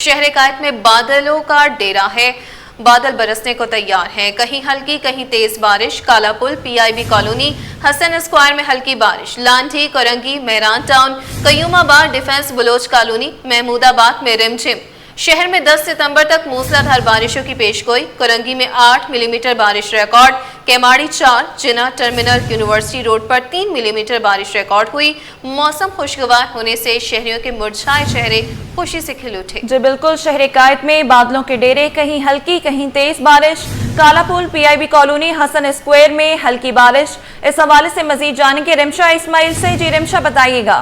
शहर कायद में बादलों का डेरा है। बादल बरसने को तैयार हैं। कहीं हल्की कहीं तेज बारिश। Kalapul, PIB colony, Hasan square में हल्की बारिश। Landhi, Korangi, Mehran town, Qayyumabad, defence Baloch colony, Mahmudabad में रिमझिम। शहर में 10 सितंबर तक मूसलाधार बारिशों की पेशगोई। कोरंगी में 8 मिलीमीटर बारिश रिकॉर्ड। केमाड़ी 4, जिना टर्मिनल, यूनिवर्सिटी रोड पर 3 मिलीमीटर बारिश रिकॉर्ड हुई। मौसम खुशगवार होने से शहरियों के मुरझाए चेहरे खुशी से खिल उठे। जी बिल्कुल, शहर कायद में बादलों के डेरे, कहीं हल्की कहीं तेज बारिश। Kalapul, PIB colony, Hasan square में हल्की बारिश। इस हवाले से मजीद जानेंगे रिमशा इस्माइल से। जी रिमशा, बताइएगा।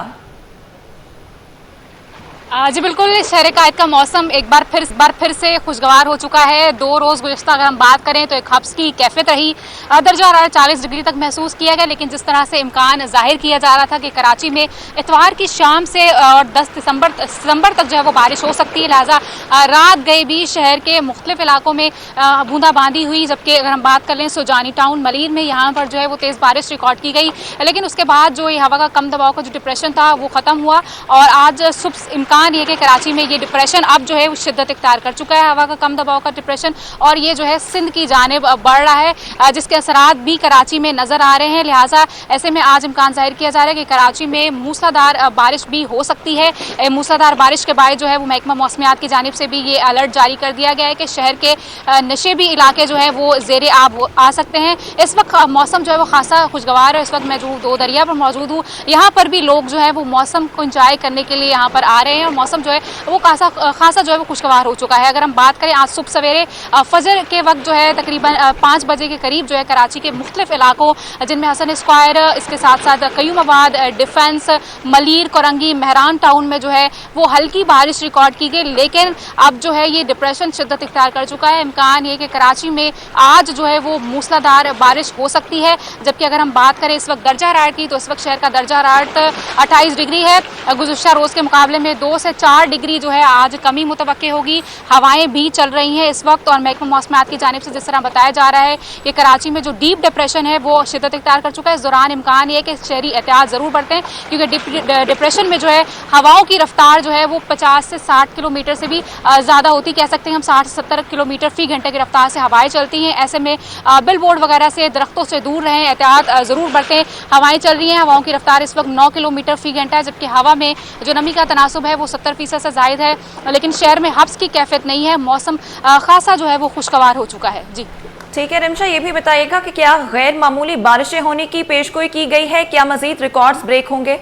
जी बिल्कुल, शहर कायद का मौसम एक बार फिर से खुशगवार हो चुका है। 2 रोज़ गुज़िश्ता अगर हम बात करें तो एक हब्स की कैफियत रही। दर्जा हरारत 40 डिग्री तक महसूस किया गया, लेकिन जिस तरह से इम्कान जाहिर किया जा रहा था कि कराची में इतवार की शाम से और 10 सितंबर तक जो है वो बारिश हो सकती है, लिहाजा रात गए भी शहर के मुख्तलिफ इलाकों में बूंदाबांदी हुई। जबकि अगर हम बात कर लें सुजानी टाउन, मलीर में यहाँ पर जो है वो तेज़ बारिश रिकॉर्ड की गई, लेकिन उसके बाद जो ये हवा का कम दबाव का जो डिप्रेशन था वो ख़त्म हुआ और आज सुबह इम्कान ये कि कराची में ये डिप्रेशन अब जो है वो शिद्दत इख्तियार कर चुका है, हवा का कम दबाव का डिप्रेशन, और ये जो है सिंध की जानिब बढ़ रहा है, जिसके असरात भी कराची में नजर आ रहे हैं। लिहाजा ऐसे में आज इम्कान जाहिर किया जा रहा है कि कराची में मूसलाधार बारिश भी हो सकती है। मूसलाधार बारिश के बाद जो है वो महकमा मौसमियात की जानिब से भी ये अलर्ट जारी कर दिया गया है कि शहर के नशेबी इलाके जो है वो ज़ेरे आब आ सकते हैं। इस वक्त मौसम जो है वो खासा खुशगवार है। इस वक्त मैं जो 2 दरिया पर मौजूद हूँ, यहाँ पर भी लोग जो है वो मौसम को इंजॉय करने के लिए यहाँ पर आ रहे हैं और मौसम जो है वो खासा जो है वो खुशगवार हो चुका है। अगर हम बात करें आज सुबह सवेरे फजर के वक्त जो है तकरीबन 5 बजे के करीब जो है कराची के मुख्तलिफ इलाकों जिनमें हसन स्क्वायर, इसके साथ साथ कयूमाबाद, डिफेंस, मलीर, कोरंगी, मेहरान टाउन में जो है वो हल्की बारिश रिकॉर्ड की गई, लेकिन अब जो है ये डिप्रेशन शिद्दत इख्तियार कर चुका है। इम्कान ये कि कराची में आज जो है वो मूसलाधार बारिश हो सकती है। जबकि अगर हम बात करें इस वक्त दर्जा हरारत की, तो इस वक्त शहर का दर्जा हरारत 28 डिग्री है। गुज़िश्ता रोज़ के मुकाबले में 2 से 4 डिग्री जो है आज कमी मुतवक्के होगी। हवाएं भी चल रही हैं इस वक्त और महकमा मौसमियात की जानिब से जिस तरह बताया जा रहा है कि कराची में जो डीप डिप्रेशन है वो शिद्दत इख्तियार कर चुका है। इस दौरान इम्कान ये कि शहरी एहतियात ज़रूर बरतें, क्योंकि डिप्रेशन में जो है हवाओं की रफ्तार जो है वो 50 से 60 किलोमीटर से भी ज़्यादा होती, कह सकते हैं हम 60 से 70 किलोमीटर फ़ी घंटे की रफ्तार से हवाएं चलती हैं। ऐसे में बिल बोर्ड वगैरह से, दरख्तों से दूर रहें, एहतियात ज़रूर बरतें। हवाएं चल रही हैं, हवाओं की रफ्तार इस वक्त 9 किलोमीटर फ़ी घंटा है, जबकि हवा में जो नमी का तनासुब है वो 70% से जायद है, लेकिन शहर में हब्स की कैफियत नहीं है। मौसम खासा जो है वो खुशगवार हो चुका है। जी ठीक है रिमशा, ये भी बताइएगा कि क्या गैर मामूली बारिशें होने की पेशगोई की गई है? क्या मजीद रिकॉर्ड्स ब्रेक होंगे?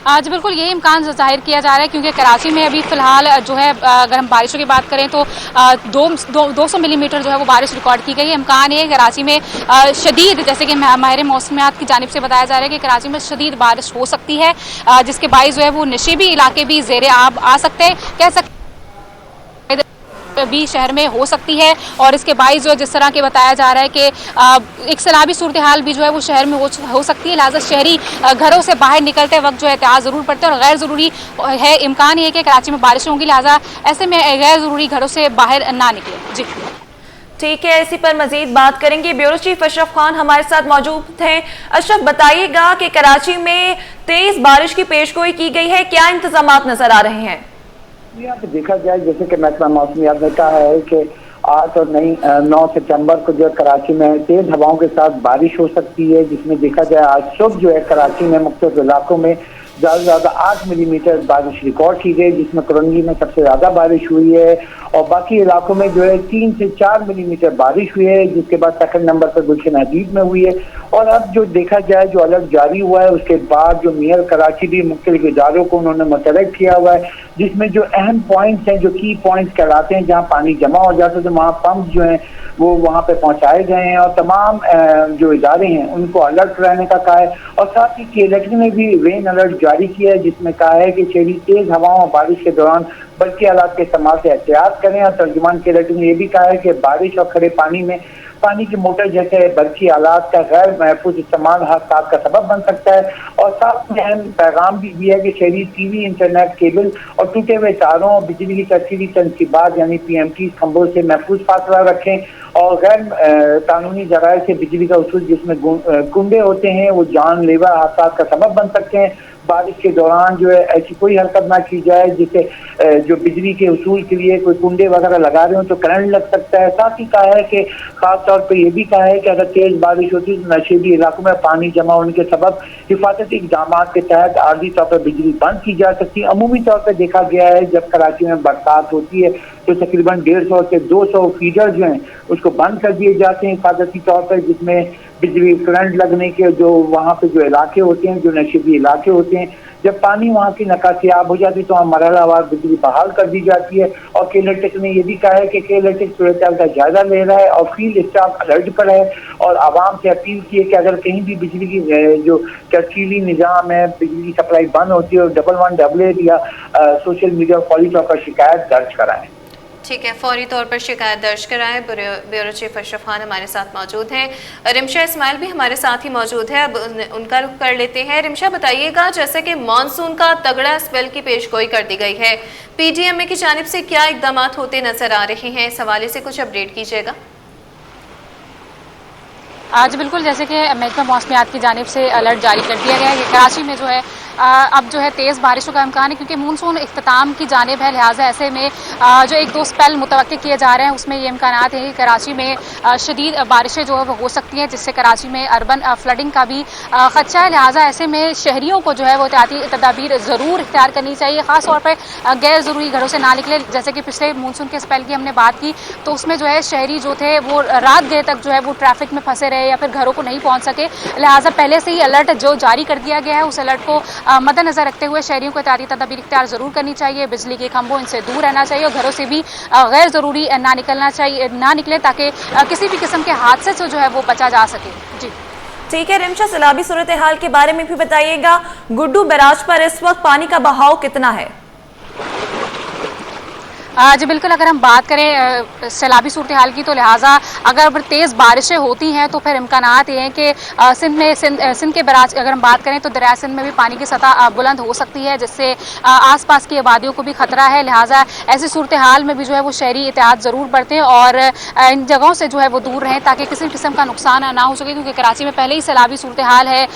आज बिल्कुल यही इम्कान जाहिर किया जा रहा है, क्योंकि कराची में अभी फ़िलहाल जो है अगर हम बारिशों की बात करें तो 200 मिलीमीटर जो है वो बारिश रिकॉर्ड की गई है। इम्कान ये है कराची में शदीद, जैसे कि माहिर मौसमियात की जानिब से बताया जा रहा है कि कराची में शदीद बारिश हो सकती है, जिसके बाइस जो है वो नशेबी इलाके भी ज़ेरे आब आ सकते हैं, कह सकते भी शहर में हो सकती है। और इसके बाइस जो जिस तरह के बताया जा रहा है कि एक सैलाबी सूरत हाल भी जो है वो शहर में हो सकती है। लिहाजा शहरी घरों से बाहर निकलते वक्त जो है एहतियात ज़रूर बरतें और गैर ज़रूरी है, इम्कान ये है कि कराची में बारिश होंगी, लिहाजा ऐसे में गैर ज़रूरी घरों से बाहर ना निकलें। जी ठीक है, इसी पर मजीद बात करेंगे। ब्यूरो चीफ अशरफ खान हमारे साथ मौजूद हैं। अशरफ, बताइएगा कि कराची में तेज बारिश की पेशगोई की गई है, क्या इंतजामात नजर आ रहे हैं? यहाँ पे देखा जाए, जैसे कि महकमा मौसमियात ने कहा है कि 8 और 9 सितंबर को जो कराची में तेज हवाओं के साथ बारिश हो सकती है, जिसमें देखा जाए आज सुबह जो है कराची में मुख्तलिफ इलाकों में ज़्यादा से ज़्यादा 8 मिलीमीटर बारिश रिकॉर्ड की गई, जिसमें कोरंगी में सबसे ज़्यादा बारिश हुई है और बाकी इलाकों में जो है 3 से 4 मिलीमीटर बारिश हुई है, जिसके बाद सेकंड नंबर पर गुलशन हदीद में हुई है। और अब जो देखा जाए जो अलर्ट जारी हुआ है, उसके बाद जो मेयर कराची भी मुख्तलिफ इदारों को उन्होंने मुतलक किया हुआ है, जिसमें जो अहम पॉइंट्स हैं, जो की पॉइंट्स कहलाते हैं, जहाँ पानी जमा हो जाता है तो वहाँ पंप जो हैं वो वहाँ पे पहुँचाए गए हैं और तमाम जो इदारे हैं उनको अलर्ट रहने का कहा है। और साथ ही केलेक्टर ने भी रेन अलर्ट जारी किया है, जिसमें कहा है कि शहरी तेज हवाओं और बारिश के दौरान बल्कि हालात के इस्तेमाल से एहतियात करें। और तर्जुमान केलेक्टर ने यह भी कहा है कि बारिश और खड़े पानी में पानी की मोटर जैसे बल्कि आलात का गैर महफूज इस्तेमाल हादसात का सबब बन सकता है। और साथ में अहम पैगाम भी दिया है कि शहरी टीवी, इंटरनेट केबल और टूटे हुए तारों और बिजली की तस्वीरी तनसीबात यानी PMT खंभों से महफूज फासला रखें और गैर कानूनी जराये से बिजली का उसूल जिसमें कुंडे होते हैं वो जानलेवा हादसा का सबब बन सकते हैं। बारिश के दौरान जो है ऐसी कोई हरकत ना की जाए जिससे जो बिजली के उसूल के लिए कोई कुंडे वगैरह लगा रहे हो तो करंट लग सकता है। साथ ही कहा है कि खास तौर पे ये भी कहा है कि अगर तेज बारिश होती है तो नशेबी इलाकों में पानी जमा होने के सबब हिफाजती इक़दाम के तहत आर्जी तौर पर बिजली बंद की जा सकती है। अमूमी तौर पर देखा गया है जब कराची में बरसात होती है तो तकरीबन 150 से 200 फीडर जो हैं उसको बंद कर दिए जाते हैं हिफाजती तौर पर, जिसमें बिजली करंट लगने के जो वहाँ पे जो इलाके होते हैं, जो नशीबी इलाके होते हैं, जब पानी वहाँ की नकासियाब हो जाती है तो वहाँ मरहलावार बिजली बहाल कर दी जाती है। और केलेटेक ने ये भी कहा है कि केलेटेक सूरत का जायजा ले रहा है और फील्ड स्टाफ अलर्ट पर है और आवाम से अपील की है कि अगर कहीं भी बिजली की जो तफसीली निज़ाम है, बिजली की सप्लाई बंद होती है और 1188 या सोशल मीडिया फौरी तौर पर शिकायत दर्ज कराएं। ठीक है, फौरी तौर पर शिकायत दर्ज कराएं। ब्यूरो चीफ अशरफ खान हमारे साथ मौजूद हैं, रिमशा इस्माइल भी हमारे साथ ही मौजूद है। अब उनका रुख कर लेते हैं। रिमशा, बताइएगा जैसे कि मानसून का तगड़ा स्पेल की पेशगोई कर दी गई है, पीडीएमए की जानिब से क्या इकदाम होते नजर आ रहे हैं, इस हवाले से कुछ अपडेट कीजिएगा। आज बिल्कुल जैसे कि महकमा मौसमियात की जानिब से अलर्ट जारी कर दिया गया है कि कराची में जो है अब जो है तेज़ बारिशों का इम्कान है, क्योंकि मानसून इख्तिताम की जानिब है। लिहाजा ऐसे में जो एक दो स्पेल मुतवक्के किए जा रहे हैं उसमें ये इम्कान है कि कराची में शदीद बारिशें जो है वो हो सकती हैं, जिससे कराची में अर्बन फ्लडिंग का भी खदशा है। लिहाजा ऐसे में शहरियों को जो है वो एहतियाती तदाबीर ज़रूर इख्तियार करनी चाहिए, ख़ास तौर पर गैर ज़रूरी घरों से ना निकले। जैसे कि पिछले मानसून के स्पेल की हमने बात की तो उसमें जो है शहरी जो थे वो रात देर तक जो है वो ट्रैफिक में फंसे रहे या फिर घरों को नहीं पहुँच सके। लिहाजा पहले से ही अलर्ट जो जारी कर दिया गया है उस अलर्ट को मद्देनजर रखते हुए शहरियों को एहतियाती तदाबीर इख्तियार जरूर करनी चाहिए। बिजली के खंभों इनसे दूर रहना चाहिए और घरों से भी गैर जरूरी ना निकले ताकि किसी भी किस्म के हादसे से जो है वो बचा जा सके। जी ठीक है रिमशा, सैलाबी सूरत हाल के बारे में भी बताइएगा। गुड्डू बैराज पर इस वक्त पानी का बहाव कितना है? जी बिल्कुल, अगर हम बात करें सैलाबी सूरत हाल की तो लिहाजा अगर तेज़ बारिशें होती हैं तो फिर इम्कानात ये हैं कि सिंध के बराज अगर हम बात करें तो दरिया सिंध में भी पानी की सतह बुलंद हो सकती है, जिससे आसपास की आबादियों को भी खतरा है। लिहाजा ऐसी सूरत हाल में भी जो है वो शहरी एहतियात ज़रूर बरतें और इन जगहों से जो है वो दूर रहें ताकि किसी किस्म का नुकसान ना हो सके, क्योंकि कराची में पहले ही सैलाबी सूरत हाल है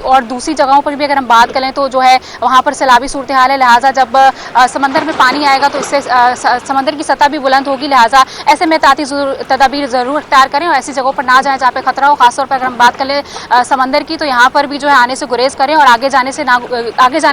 और दूसरी जगहों पर भी अगर हम बात करें तो जो है वहाँ पर सैलाबी सूरत हाल है। लिहाजा जब समंदर में पानी आएगा तो इससे समंदर की सतह भी बुलंद होगी। लिहाजा ऐसे में एहतियाती तदाबीर जरूर इख्तियार करें और ऐसी जगहों पर ना जाएं जहाँ पे खतरा हो। खासतौर पर अगर हम बात करें समंदर की तो यहाँ पर भी जो है आने से गुरेज करें और आगे जाने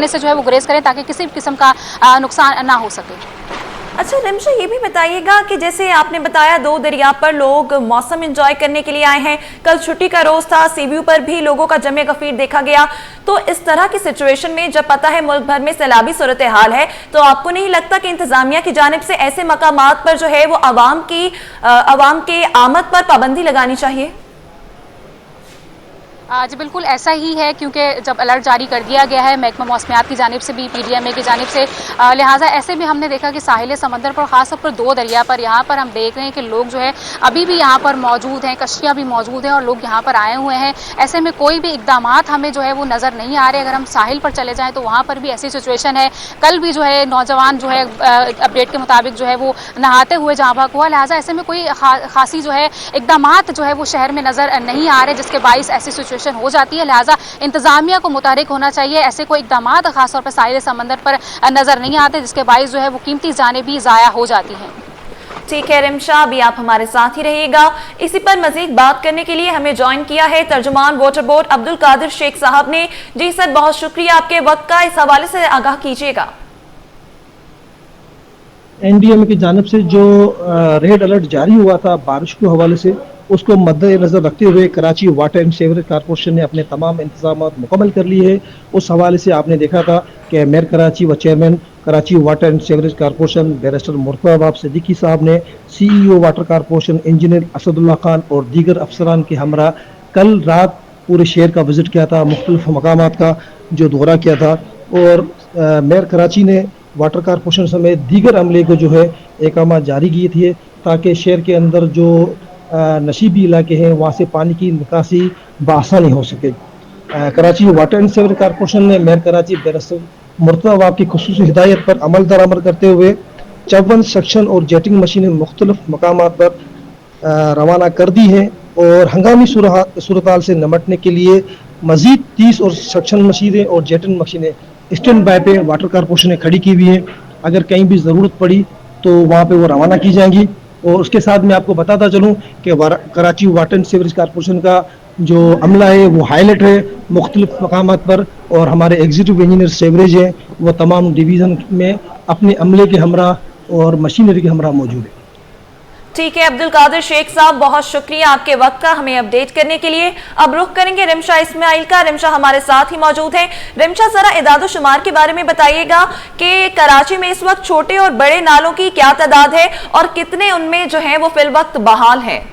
से जो है वो गुरेज करें ताकि किसी भी किस्म का नुकसान ना हो सके। अच्छा रिमशा, ये भी बताइएगा कि जैसे आपने बताया 2 दरिया पर लोग मौसम एंजॉय करने के लिए आए हैं, कल छुट्टी का रोज था, सीव्यू पर भी लोगों का जमे गफीर देखा गया। तो इस तरह की सिचुएशन में जब पता है मुल्क भर में सैलाबी सूरत हाल है तो आपको नहीं लगता कि इंतजामिया की जानिब से ऐसे मकामात पर जो है वो आवाम के आमद पर पाबंदी लगानी चाहिए? जी बिल्कुल ऐसा ही है, क्योंकि जब अलर्ट जारी कर दिया गया है महकमा मौसमियात की जानिब से भी पीडीएमए की जानिब से, लिहाजा ऐसे में हमने देखा कि साहिल समंदर पर खासतौर पर 2 दरिया पर यहाँ पर हम देख रहे हैं कि लोग जो है अभी भी यहाँ पर मौजूद हैं, कश्तियाँ भी मौजूद हैं और लोग यहाँ पर आए हुए हैं। ऐसे में कोई भी इकदाम हमें जो है वो नज़र नहीं आ रहे। अगर हम साहिल पर चले जाएँ तो वहाँ पर भी ऐसी सिचुएशन है, कल भी जो है नौजवान जो है अपडेट के मुताबिक जो है वो नहाते हुए जहाँ भाग हुआ। लिहाजा ऐसे में कोई खासी जो है इकदाम जो है वो शहर में नज़र नहीं आ रहे, जिसके बाइस ऐसी सिचुएशन हो जाती है। लिहाजा इंतजामिया को मुतहरिक होना चाहिए। ऐसे कोई इकदाम खासतौर पर साहिल समंदर पर नजर नहीं आते, जिसके बाइस जो है वो कीमती जानें भी ज़ाया हो जाती हैं। ठीक है रिमशा, अभी आप हमारे साथ ही रहिएगा। इसी पर मजीद बात करने के लिए हमें ज्वाइन किया है तर्जुमान वाटर बोर्ड अब्दुल कादिर शेख साहब ने। जी सर, बहुत शुक्रिया आपके वक्त का, इस हवाले से आगाह कीजिएगा। एनडीएमए की जानिब से जो रेड अलर्ट जारी हुआ था बारिश के हवाले से, उसको मद्देनजर रखते हुए Karachi water and sewerage corporation ने अपने तमाम इंतजाम मुकम्मल कर लिए हैं। उस हवाले से आपने देखा था कि मेयर कराची व chairman Karachi water and sewerage corporation barrister Murtaza Siddiqui साहब ने CEO water corporation engineer Asadullah Khan और दीगर अफसरान के हमरा कल रात पूरे शहर का विजिट किया था, मुख्तलिफ मकामात का जो दौरा किया था और मेयर कराची ने वाटर कारपोरेशन समेत दीगर अमले को जो है अहकाम जारी किए थे ताकि शहर के अंदर जो नशीबी इलाके हैं वहाँ से पानी की निकासी बआसानी हो सके। Karachi water and sewerage corporation ने मेयर कराची बैरिस्टर मुर्तज़ा की खुसूसी हिदायत पर अमल दरामद करते हुए 54 सेक्शन और जेटिंग मशीनें मुख्तलिफ मकामात पर रवाना कर दी हैं और हंगामी सूरत से निपटने के लिए मजीद 30 और सक्शन मशीनें और जेटन मशीनें स्टैंड बाय पे वाटर कारपोरेशन ने खड़ी की हुई है। अगर कहीं भी ज़रूरत पड़ी तो वहाँ पे वो रवाना की जाएंगी। और उसके साथ मैं आपको बताता चलूँ कि Karachi water and sewerage corporation का जो अमला है वो हाईलाइट है मुख्तलिफ मकामात पर, और हमारे एग्जीक्यूटिव इंजीनियर सीवरेज हैं वो तमाम डिवीज़न में अपने अमले के हमरा और मशीनरी के हमरा मौजूद है। ठीक है अब्दुल कादिर शेख साहब, बहुत शुक्रिया आपके वक्त का हमें अपडेट करने के लिए। अब रुख करेंगे रिमशा इस्माइल का। रिमशा हमारे साथ ही मौजूद है। रिमशा, जरा इदाद शुमार के बारे में बताइएगा कि कराची में इस वक्त छोटे और बड़े नालों की क्या तादाद है और कितने उनमें जो है वो फिल वक्त बहाल है।